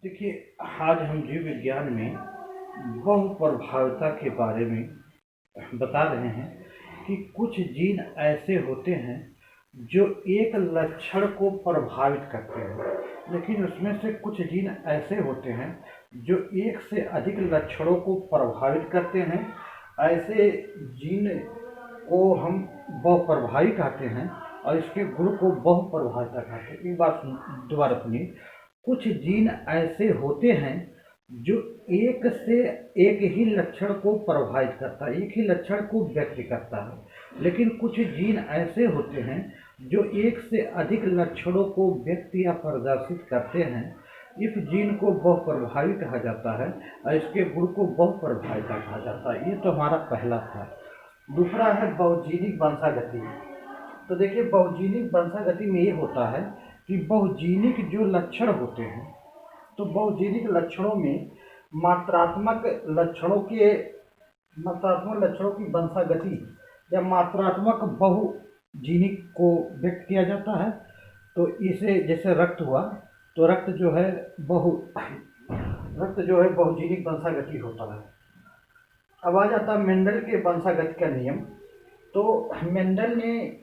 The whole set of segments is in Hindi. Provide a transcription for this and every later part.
देखिए, आज हम जीव विज्ञान में बहुप्रभाविता के बारे में बता रहे हैं कि कुछ जीन ऐसे होते हैं जो एक लक्षण को प्रभावित करते हैं, लेकिन उसमें से कुछ जीन ऐसे होते हैं जो एक से अधिक लक्षणों को प्रभावित करते हैं। ऐसे जीन को हम बहुप्रभावी कहते हैं और इसके गुण को बहुप्रभाविता कहते हैं। एक बात दोबारा सुनिए। कुछ जीन ऐसे होते हैं जो एक से एक ही लक्षण को प्रभावित करता है, एक ही लक्षण को व्यक्त करता है, लेकिन कुछ जीन ऐसे होते हैं जो एक से अधिक लक्षणों को व्यक्त या प्रदर्शित करते हैं। इस जीन को बहुप्रभावी कहा जाता है और इसके गुण को बहुप्रभाविता कहा जाता है। ये तो हमारा पहला था। दूसरा है बहुजीनिक वंशागति। तो देखिए, बहुजीनिक वंशागति में ये होता है कि बहुजीनिक जो लक्षण होते हैं, तो बहुजीनिक लक्षणों में मात्रात्मक लक्षणों की वंशागति या मात्रात्मक बहुजीनिक को व्यक्त किया जाता है। तो इसे जैसे रक्त हुआ, तो रक्त जो है बहुजीनिक वंशागति होता है। अब आ जाता है मेंडल के वंशागति का नियम। तो मेंडल ने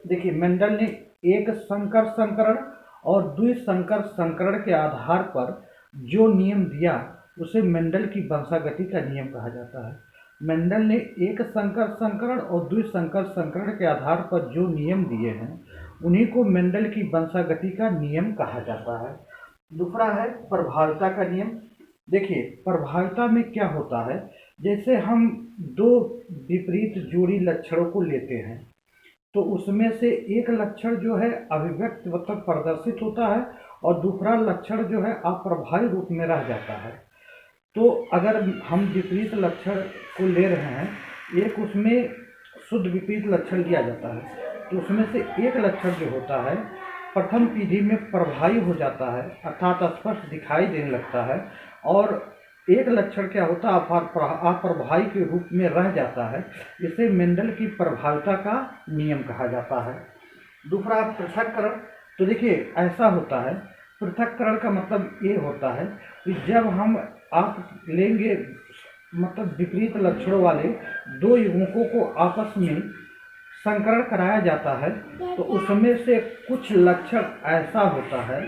देखिए, मेंडल ने एक संकर संकरण और द्विसंकर संकरण के आधार पर जो नियम दिया उसे मेंडल की वंशागति का नियम कहा जाता है। मेंडल ने एक संकर संकरण और द्विसंकर संकरण के आधार पर जो नियम दिए हैं उन्हीं को मेंडल की वंशागति का नियम कहा जाता है। दूसरा है प्रभाविता का नियम। देखिए, प्रभाविता में क्या होता है, जैसे हम दो विपरीत जोड़ी लक्षणों को लेते हैं तो उसमें से एक लक्षण जो है अभिव्यक्त मतलब प्रदर्शित होता है और दूसरा लक्षण जो है अप्रभावी रूप में रह जाता है। तो अगर हम विपरीत लक्षण को ले रहे हैं, एक उसमें शुद्ध विपरीत लक्षण दिया जाता है, तो उसमें से एक लक्षण जो होता है प्रथम पीढ़ी में प्रभावी हो जाता है, अर्थात स्पष्ट दिखाई देने लगता है, और एक लक्षण क्या होता है अप्रभावी के रूप में रह जाता है। इसे मेंडल की प्रभाविता का नियम कहा जाता है। दूसरा पृथक्करण। तो देखिए, ऐसा होता है, पृथक्करण का मतलब ये होता है कि जब आप लेंगे मतलब विपरीत लक्षणों वाले दो युग्मकों को आपस में संकरण कराया जाता है, तो उसमें से कुछ लक्षण ऐसा होता है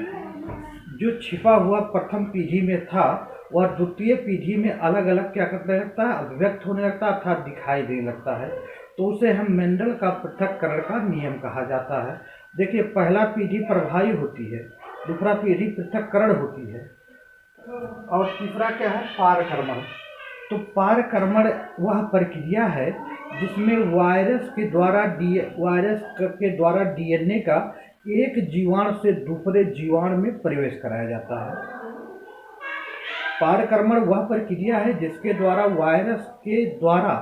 जो छिपा हुआ प्रथम पीढ़ी में था वह द्वितीय पीढ़ी में अलग अलग क्या करने लगता है, अभिव्यक्त होने लगता है, अर्थात दिखाई देने लगता है। तो उसे हम मेंडल का पृथक्करण का नियम कहा जाता है। देखिए, पहला पीढ़ी प्रभावी होती है, दूसरा पीढ़ी पृथक्करण होती है, और तीसरा क्या है, पारकर्मण। तो पारकर्मण वह प्रक्रिया है जिसमें वायरस के द्वारा डीएनए का एक जीवाणु से दूसरे जीवाणु में प्रवेश कराया जाता है। पारकर्मण वह प्रक्रिया है जिसके द्वारा वायरस के द्वारा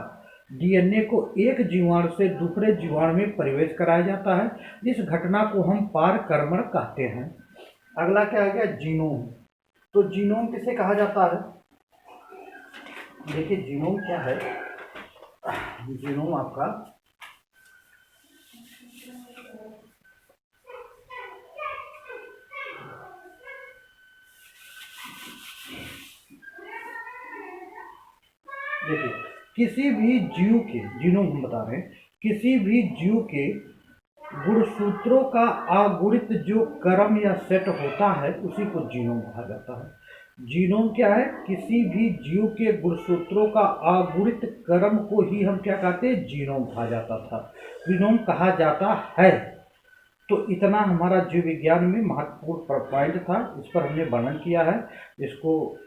डीएनए को एक जीवाणु से दूसरे जीवाणु में प्रवेश कराया जाता है। इस घटना को हम पारकर्मण कहते हैं। अगला क्या आ गया, जीनोम। तो जीनोम किसे कहा जाता है? देखिए, जीनोम क्या है, जीनोम आपका देखिए, किसी भी जीव के जीनोम हम बता रहे हैं, किसी भी जीव के गुणसूत्रों का अगुणित जो क्रम या सेट होता है उसी को जीनोम कहा जाता है। जीनोम क्या है, किसी भी जीव के गुणसूत्रों का अगुणित क्रम को ही हम क्या कहते हैं, जीनोम कहा जाता था, जीनोम कहा जाता है। तो इतना हमारा जीव विज्ञान में महत्वपूर्ण पॉइंट था, इस पर हमने वर्णन किया है। इसको